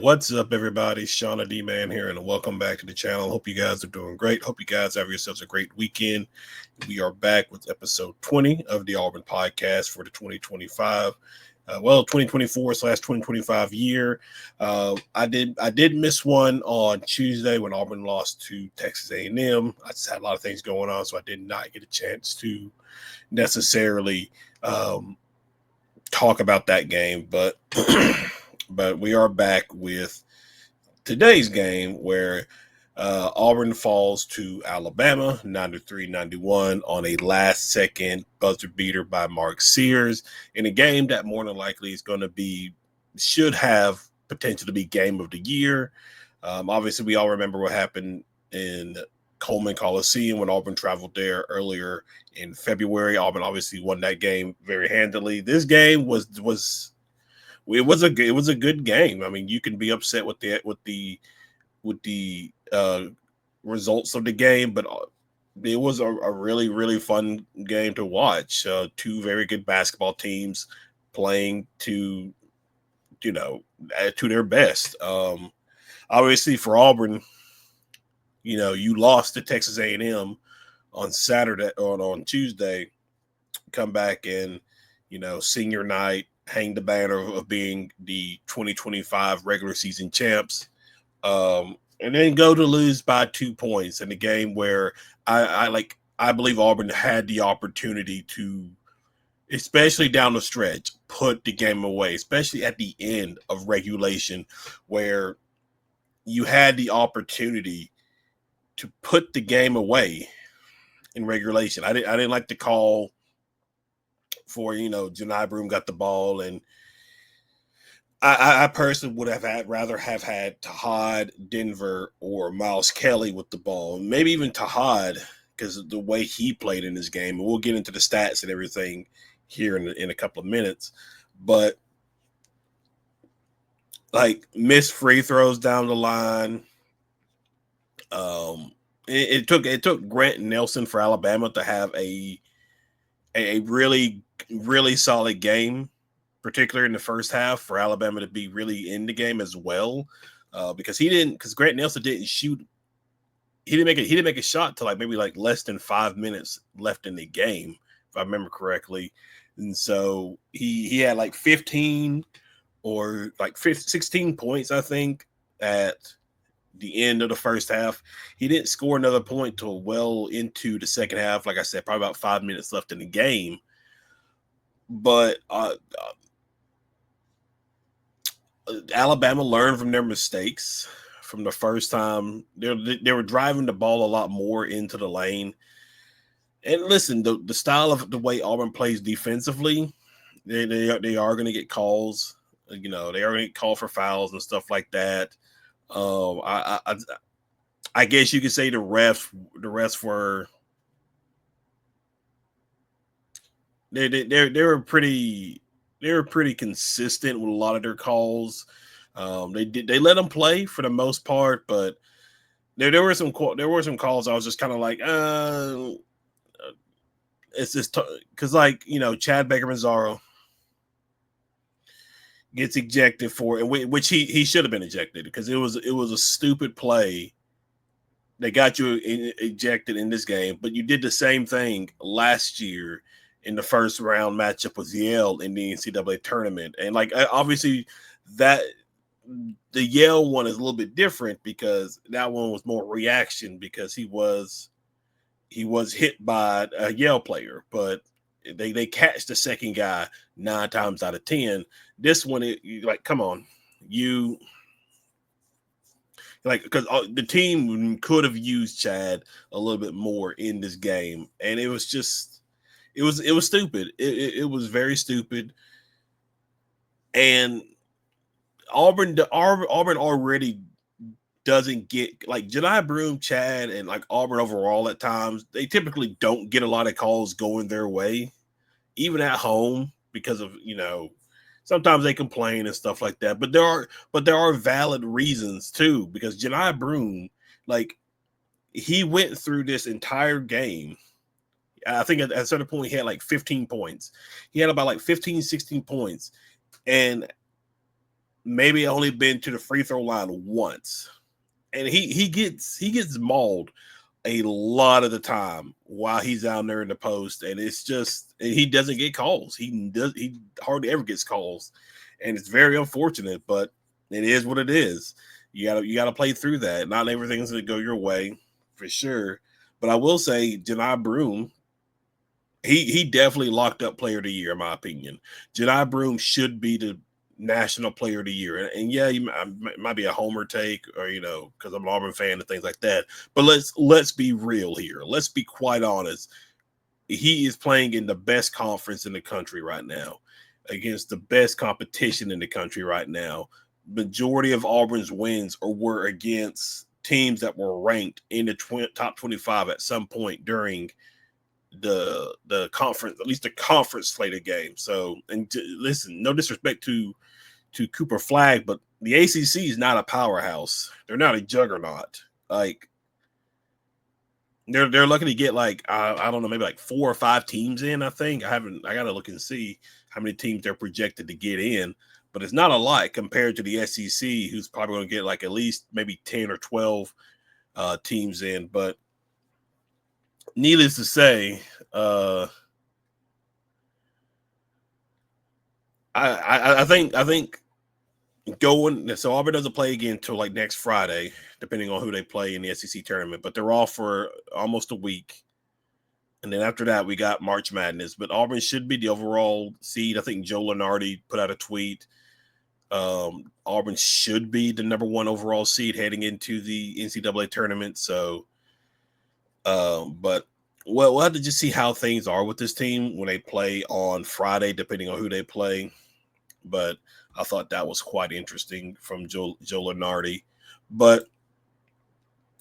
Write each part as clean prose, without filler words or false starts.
What's up, everybody? Shauna D Man here, and welcome back to the channel. Hope you guys are doing great. Hope you guys have yourselves a great weekend. We are back with episode 20 of the Auburn podcast for the 2025, 2024/2025 year. I did miss one on Tuesday when Auburn lost to Texas A&M. I just had a lot of things going on, so I did not get a chance to necessarily talk about that game, but. But we are back with today's game where Auburn falls to Alabama 93-91 on a last-second buzzer beater by Mark Sears in a game that more than likely is going to should have potential to be game of the year. Obviously, we all remember what happened in Coleman Coliseum when Auburn traveled there earlier in February. Auburn obviously won that game very handily. This game was a good game. I mean, you can be upset with the results of the game, but it was a really fun game to watch. Two very good basketball teams playing to their best. Obviously for Auburn, you lost to Texas A&M on Saturday or on Tuesday. Come back and senior night, hang the banner of being the 2025 regular season champs, and then go to lose by 2 points in a game where I believe Auburn had the opportunity to, especially down the stretch, put the game away, especially at the end of regulation where you had the opportunity to put the game away in regulation. I didn't like the call for Johni Broome got the ball, and I personally would have rather have had Tahaad, Denver, or Miles Kelly with the ball, maybe even Tahaad because of the way he played in this game. And we'll get into the stats and everything here in a couple of minutes, but like missed free throws down the line. It took Grant Nelson for Alabama to have a really solid game, particularly in the first half, for Alabama to be really in the game as well, because Grant Nelson didn't shoot. He didn't make a shot till maybe less than 5 minutes left in the game, if I remember correctly. And so he had 15 or 16 points, I think, at the end of the first half. He didn't score another point till well into the second half. Like I said, probably about 5 minutes left in the game. But Alabama learned from their mistakes from the first time. They were driving the ball a lot more into the lane. And listen, the style of the way Auburn plays defensively, they are going to get calls. They are going to get called for fouls and stuff like that. I guess you could say the refs were they were pretty consistent with a lot of their calls. They let them play for the most part, but there were some calls I was just kind of like, it's just because Chad Baker-Mazara gets ejected for it, which he should have been ejected because it was a stupid play. They got you ejected in this game, but you did the same thing last year in the first round matchup with Yale in the NCAA tournament. And obviously that the Yale one is a little bit different because that one was more reaction because he was hit by a Yale player, but they catch the second guy 9 times out of 10. This one, come on, because the team could have used Chad a little bit more in this game, and it was just it was stupid. It was very stupid, and Auburn already doesn't get Johni Broome, Chad, and Auburn overall at times. They typically don't get a lot of calls going their way, even at home, because of sometimes they complain and stuff like that. But there are valid reasons too, because Johni Broome, he went through this entire game. I think at a certain point he had 15 points. He had about 15, 16 points, and maybe only been to the free throw line once, and he gets mauled a lot of the time while he's out there in the post, and it's just he doesn't get calls. He hardly ever gets calls, and it's very unfortunate. But it is what it is. You gotta play through that. Not everything's gonna go your way for sure. But I will say, Johni Broome, he definitely locked up player of the year in my opinion. Johni Broome should be the national player of the year. And yeah, it might be a homer take, or because I'm an Auburn fan and things like that. But let's be real here. Let's be quite honest. He is playing in the best conference in the country right now, against the best competition in the country right now. Majority of Auburn's wins were against teams that were ranked in the top 25 at some point during the conference, at least the conference slate of games. So, listen, no disrespect to Cooper Flagg, but the ACC is not a powerhouse. They're not a juggernaut. Like, they're lucky to get like I don't know, maybe like 4 or 5 teams in. I think I got to look and see how many teams they're projected to get in, but it's not a lot compared to the SEC, who's probably going to get like at least maybe 10 or 12 teams in. But needless to say, I think going, so Auburn doesn't play again until like next Friday, depending on who they play in the SEC tournament. But they're off for almost a week, and then after that we got March Madness. But Auburn should be the overall seed. I think Joe Lunardi put out a tweet. Auburn should be the number 1 overall seed heading into the NCAA tournament. So, but we'll have to just see how things are with this team when they play on Friday, depending on who they play. But I thought that was quite interesting from Joe Lunardi. But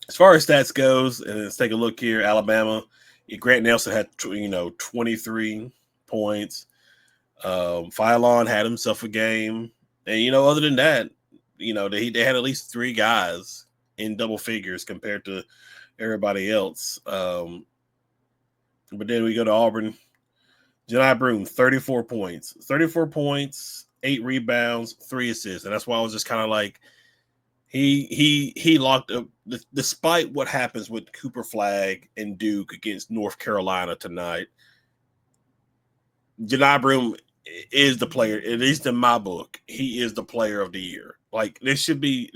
as far as stats goes, and let's take a look here. Alabama, Grant Nelson had 23 points. Philon had himself a game, and other than that, they had at least 3 guys in double figures compared to everybody else. But then we go to Auburn. Johni Broome, 34 points, 8 rebounds, 3 assists. And that's why I was just kind of like, he locked up, despite what happens with Cooper Flagg and Duke against North Carolina tonight. Johni Broome is the player, at least in my book, he is the player of the year. Like, this should be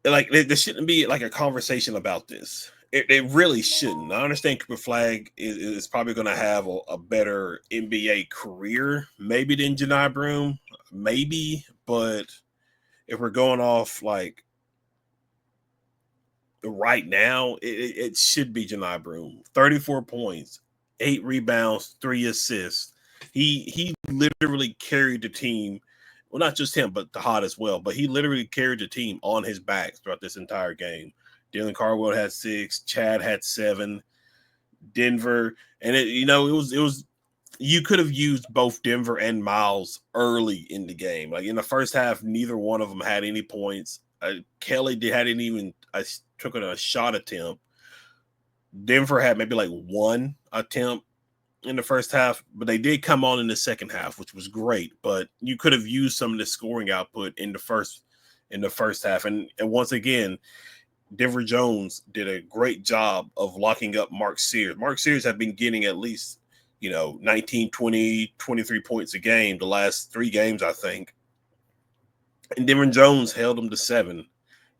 there shouldn't be like a conversation about this. It really shouldn't. I understand Cooper Flagg is probably going to have a better NBA career, maybe than Johni Broome, maybe. But if we're going off like right now, it should be Johni Broome. 34 points, 8 rebounds, 3 assists. He literally carried the team. Well, not just him, but Tahaad as well. But he literally carried the team on his back throughout this entire game. Dylan Cardwell had 6, Chad had 7, Denver, and it was you could have used both Denver and Miles early in the game. Like in the first half, neither one of them had any points. Kelly hadn't even took a shot attempt. Denver had maybe like 1 attempt in the first half, but they did come on in the second half, which was great. But you could have used some of the scoring output in the first half, and once again, Denver Jones did a great job of locking up Mark Sears. Mark Sears had been getting at least, 19, 20, 23 points a game the last 3 games, I think. And Denver Jones held him to 7.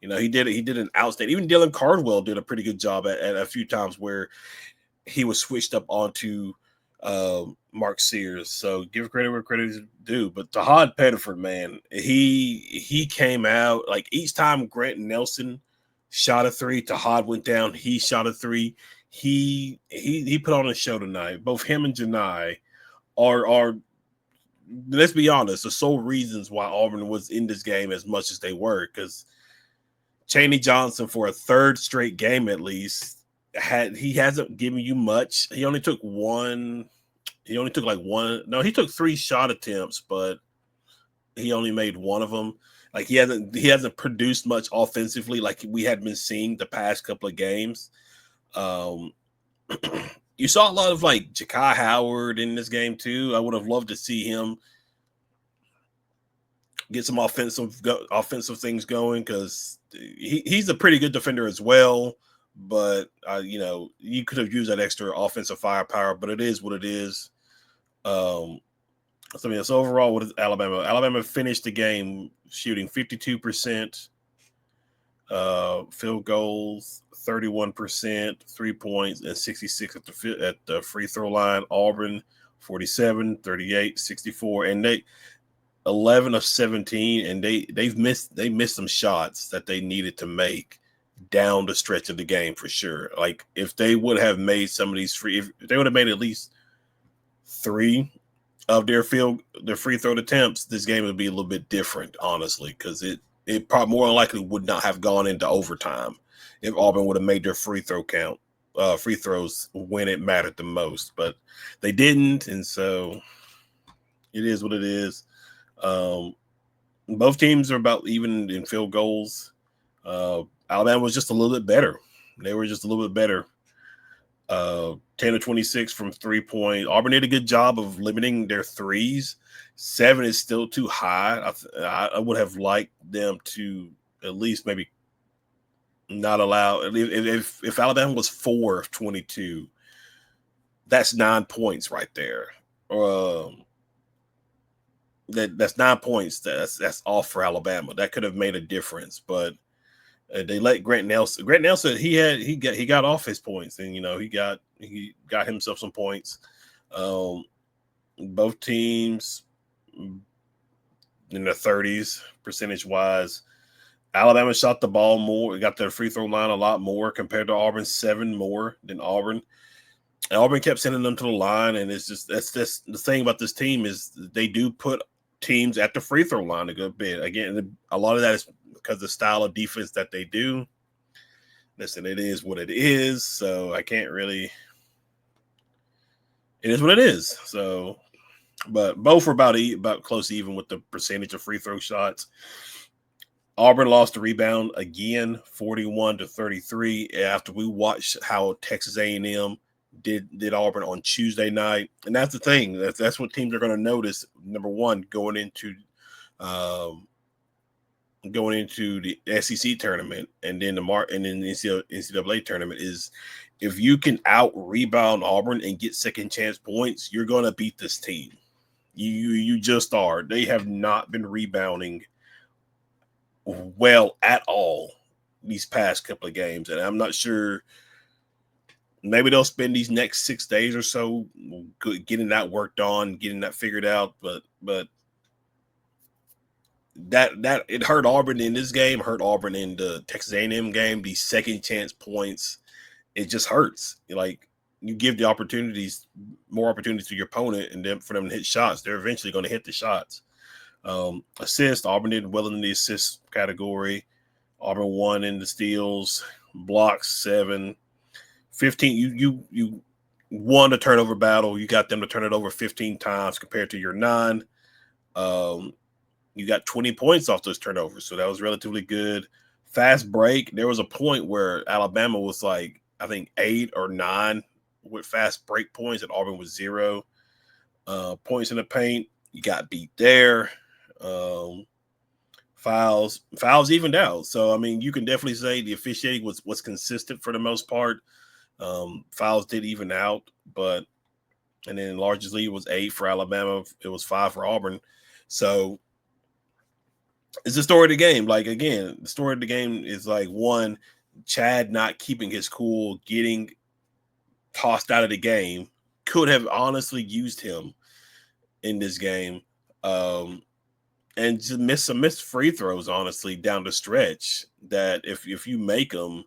He did an outstanding. Even Dylan Cardwell did a pretty good job at a few times where he was switched up onto Mark Sears. So give credit where credit is due. But Tahaad Pettiford, man, he came out like each time Grant Nelson shot a 3, Tahaad went down. He shot a 3. He put on a show tonight. Both him and Johni are, let's be honest, the sole reasons why Auburn was in this game as much as they were. Because Chaney Johnson, for a 3rd straight game at least, he hasn't given you much. He only took 1. He only took like 1. No, he took 3 shot attempts, but he only made 1 of them. Like he hasn't produced much offensively like we had been seeing the past couple of games. You saw a lot of like Ja'Kai Howard in this game too. I would have loved to see him get some offensive things going because he's a pretty good defender as well. But you could have used that extra offensive firepower. But it is what it is. So overall, what is Alabama? Alabama finished the game shooting 52%, field goals 31%, 3 points, and 66 at the free throw line. Auburn 47, 38, 64, and they 11 of 17, and they missed some shots that they needed to make down the stretch of the game for sure. Like if they would have made some of these if they would have made at least 3 of their free throw attempts, this game would be a little bit different, honestly, because it probably more than likely would not have gone into overtime if Auburn would have made their free throws when it mattered the most. But they didn't, and so it is what it is. Both teams are about even in field goals. Alabama was just a little bit better. They were just a little bit better. 10 of 26 from 3-point. Auburn did a good job of limiting their threes. 7 is still too high. I would have liked them to at least maybe not allow. If Alabama was 4 of 22, that's 9 points right there. That's 9 points. That's off for Alabama. That could have made a difference, but they let Grant Nelson. Grant Nelson, he got off his points, and he got himself some points. Both teams in the 30s percentage wise. Alabama shot the ball more. Got their free throw line a lot more compared to Auburn. 7 more than Auburn. And Auburn kept sending them to the line, and that's just the thing about this team is they do put teams at the free throw line a good bit. Again, a lot of that is because of the style of defense that they do. Listen, it is what it is, so I can't really. It is what it is. So, but both were about close even with the percentage of free throw shots. Auburn lost the rebound again, 41-33. After we watched how Texas A&M did Auburn on Tuesday night, and that's the thing. That's what teams are going to notice. Number one, going into the SEC tournament and then the NCAA tournament is if you can out rebound Auburn and get second chance points, you're going to beat this team. You just are. They have not been rebounding well at all these past couple of games, and I'm not sure. Maybe they'll spend these next 6 days or so getting that worked on, getting that figured out, but that it hurt Auburn in this game, hurt Auburn in the Texas A&M game. These second chance points, it just hurts. Like you give the more opportunities to your opponent, and then for them to hit shots, they're eventually going to hit the shots. Assist, Auburn did well in the assist category. Auburn won in the steals, blocks 7, 15. You won the turnover battle. You got them to turn it over 15 times compared to your 9. You got 20 points off those turnovers, so that was relatively good. Fast break. There was a point where Alabama was like, I think 8 or 9 with fast break points, and Auburn was 0. Points in the paint, you got beat there. Fouls evened out. So, I mean, you can definitely say the officiating was consistent for the most part. Fouls did even out, and then largest lead was 8 for Alabama. It was 5 for Auburn. So, it's the story of the game. Like, again, the story of the game is like, one, Chad not keeping his cool, getting tossed out of the game. Could have honestly used him in this game. And just missed free throws, honestly, down the stretch that if you make them,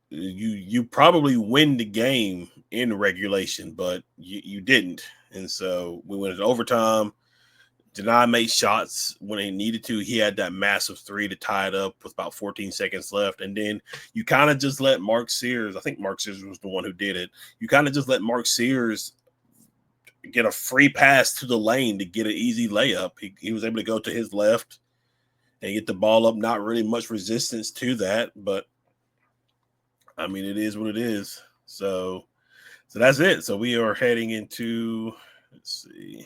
you probably win the game in regulation, but you didn't. And so we went into overtime. Deny made shots when he needed to. He had that massive 3 to tie it up with about 14 seconds left. And then you kind of just let Mark Sears, I think Mark Sears was the one who did it. You kind of just let Mark Sears get a free pass to the lane to get an easy layup. He was able to go to his left and get the ball up. Not really much resistance to that, but I mean, it is what it is. So So that's it. So we are heading into, let's see.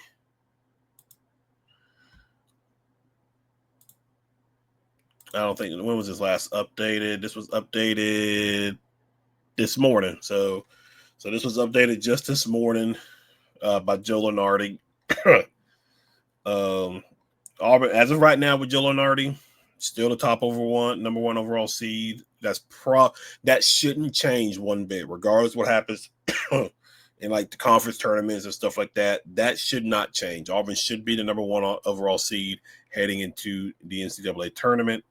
I don't think, when was this last updated? This was updated this morning. So this was updated just this morning by Joe Lunardi. Auburn, as of right now, with Joe Lunardi, still the top number one overall seed. That shouldn't change one bit, regardless what happens in like the conference tournaments and stuff like that. That should not change. Auburn should be the number one overall seed heading into the NCAA tournament.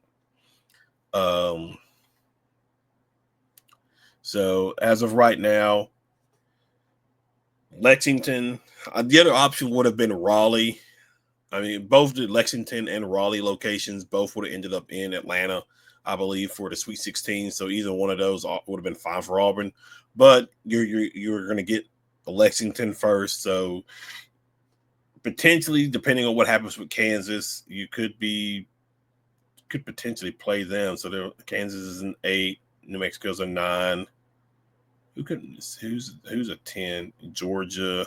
So as of right now, Lexington. The other option would have been Raleigh. I mean, both the Lexington and Raleigh locations both would have ended up in Atlanta, I believe, for the Sweet 16. So either one of those would have been fine for Auburn. But you're going to get Lexington first. So potentially, depending on what happens with Kansas, you could potentially play them. So Kansas is an 8, New Mexico's a 9. Who's a 10? Georgia.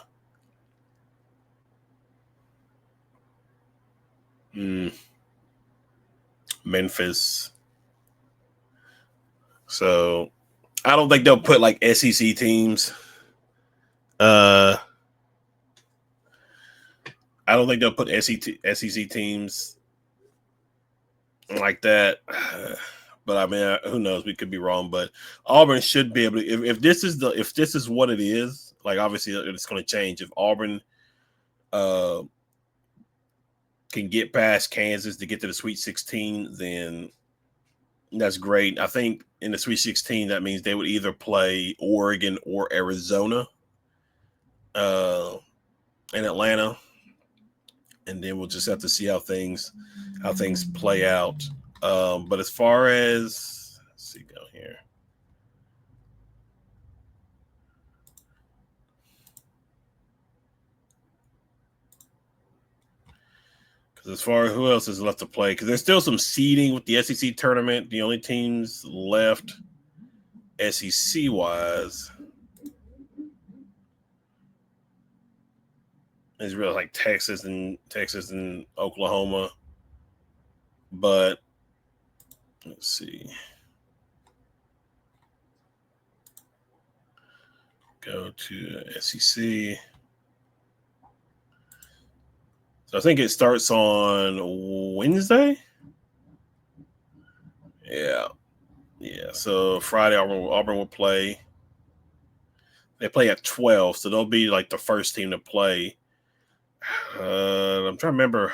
Memphis. So I don't think they'll put like SEC teams. I don't think they'll put SEC teams like that. But I mean, who knows? We could be wrong. But Auburn should be able to. If this is what it is, like obviously it's going to change. If Auburn can get past Kansas to get to the Sweet 16, then that's great. I think in the Sweet 16, that means they would either play Oregon or Arizona in Atlanta, and then we'll just have to see how things play out. But as far as, let's see, go here. Because as far as who else is left to play, because there's still some seeding with the SEC tournament. The only teams left SEC wise is really like Texas and Oklahoma. But let's see. Go to SEC. So I think it starts on Wednesday. Yeah. So Friday, Auburn will play. They play at 12, so they'll be like the first team to play. I'm trying to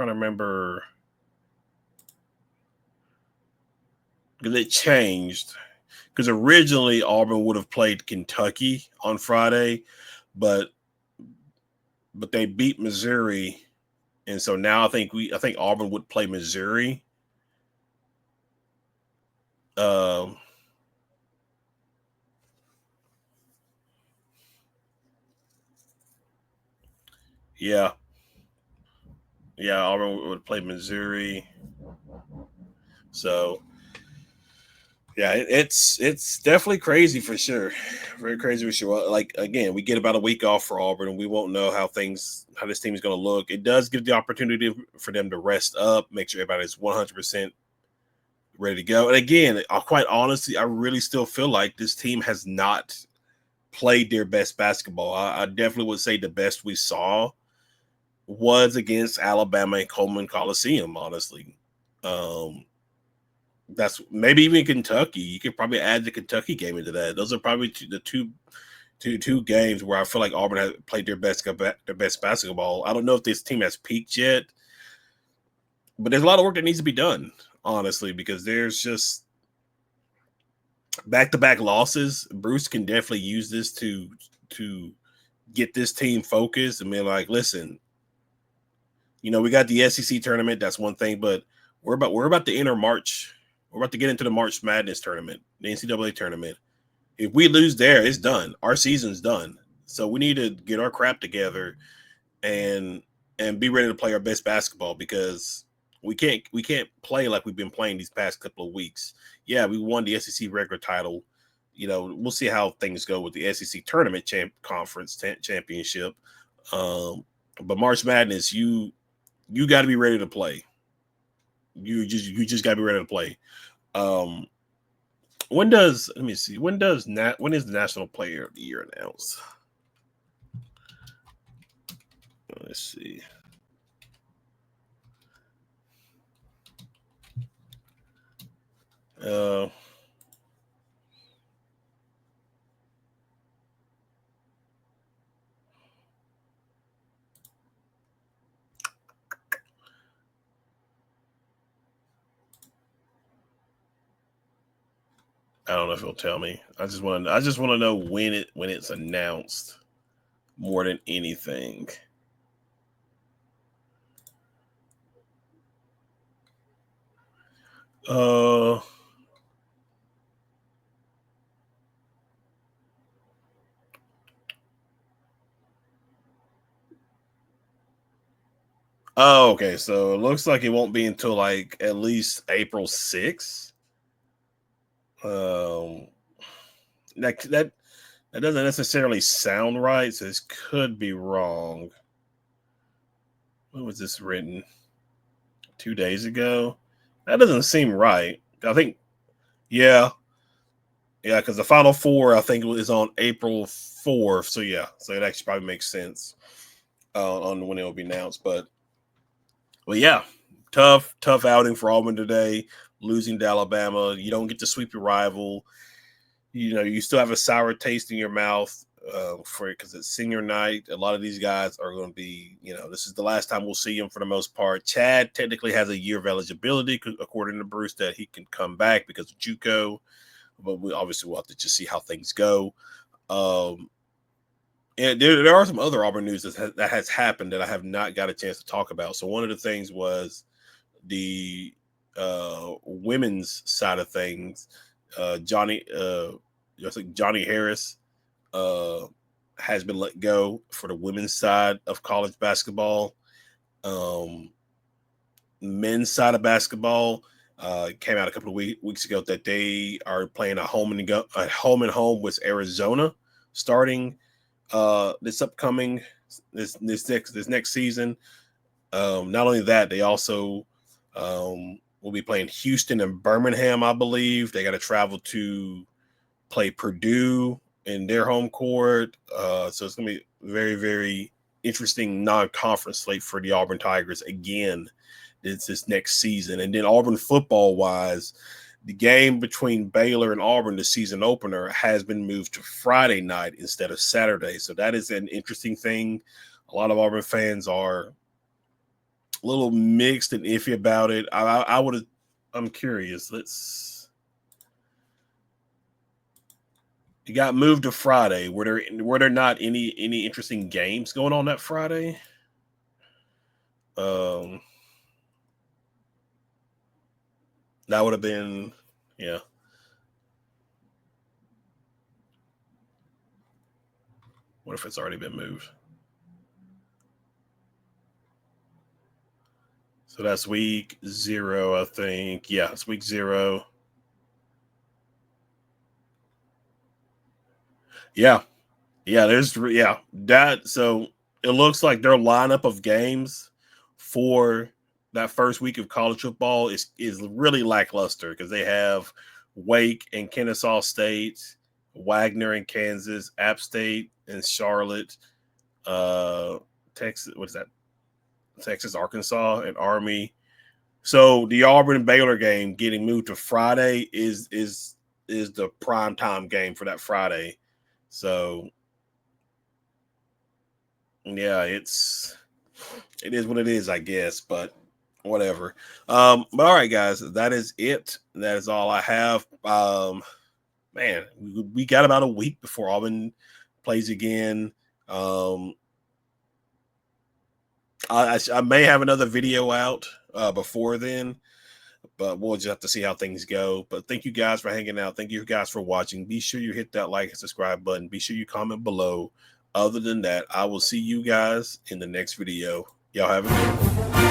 remember. Because it changed. Because originally Auburn would have played Kentucky on Friday, but they beat Missouri, and so now I think Auburn would play Missouri. Yeah, Auburn would play Missouri. So yeah, it's definitely crazy for sure. Very crazy for sure. Like again, we get about a week off for Auburn, and we won't know how this team is going to look. It does give the opportunity for them to rest up, make sure everybody's 100% ready to go. And again, quite honestly, I really still feel like this team has not played their best basketball. I definitely would say the best we saw was against Alabama and Coleman Coliseum, honestly. That's maybe even Kentucky. You could probably add the Kentucky game into that. Those are probably the two games where I feel like Auburn has played their best basketball. I don't know if this team has peaked yet, but there's a lot of work that needs to be done, honestly, because there's just back-to-back losses. Bruce can definitely use this to get this team focused and be like, listen, we got the SEC tournament. That's one thing, but we're about to enter March. We're about to get into the March Madness tournament, the NCAA tournament. If we lose there, it's done. Our season's done. So we need to get our crap together and be ready to play our best basketball, because we can't play like we've been playing these past couple of weeks. Yeah, we won the SEC regular title. we'll see how things go with the SEC tournament conference championship. But March Madness, you got to be ready to play. You just got to be ready to play. When is the National Player of the Year announced? Let's see. I don't know if it'll tell me. I just want to know when it's announced more than anything. Oh, okay. So it looks like it won't be until like at least April 6th. That doesn't necessarily sound right. So this could be wrong. When was this written? 2 days ago? That doesn't seem right. I think, yeah, because the Final Four I think is on April 4th. So yeah, so it actually probably makes sense on when it will be announced. But yeah, tough outing for Auburn today, losing to Alabama. You don't get to sweep your rival. You still have a sour taste in your mouth because it's senior night. A lot of these guys are going to be, this is the last time we'll see them for the most part. Chad technically has a year of eligibility, according to Bruce, that he can come back because of JUCO. But we'll have to just see how things go. And there are some other Auburn news that has happened that I have not got a chance to talk about. So one of the things was the women's side of things. Johnny Harris has been let go for the women's side of college basketball. Men's side of basketball came out a couple of weeks ago that they are playing a home and home with Arizona starting this next season. Not only that, they also will be playing Houston and Birmingham, I believe. They got to travel to play Purdue in their home court. So it's going to be very, very interesting non-conference slate for the Auburn Tigers again this next season. And then Auburn football-wise, the game between Baylor and Auburn, the season opener, has been moved to Friday night instead of Saturday. So that is an interesting thing. A lot of Auburn fans are a little mixed and iffy about it. I'm curious. It got moved to Friday. Were there not any interesting games going on that Friday? That would have been, yeah. What if it's already been moved? So that's week 0, I think. Yeah, it's week 0. Yeah. That. So it looks like their lineup of games for that first week of college football is really lackluster because they have Wake and Kennesaw State, Wagner in Kansas, App State and Charlotte, Texas. What is that? Texas, Arkansas, and Army. So the Auburn Baylor game getting moved to Friday is the prime time game for that Friday. So yeah, it is what it is, I guess, but whatever. But all right, guys, that is it. That is all I have. Man, we got about a week before Auburn plays again. I may have another video out before then, but we'll just have to see how things go. But thank you guys for hanging out. Thank you guys for watching. Be sure you hit that like and subscribe button. Be sure you comment below. Other than that, I will see you guys in the next video. Y'all have a good one.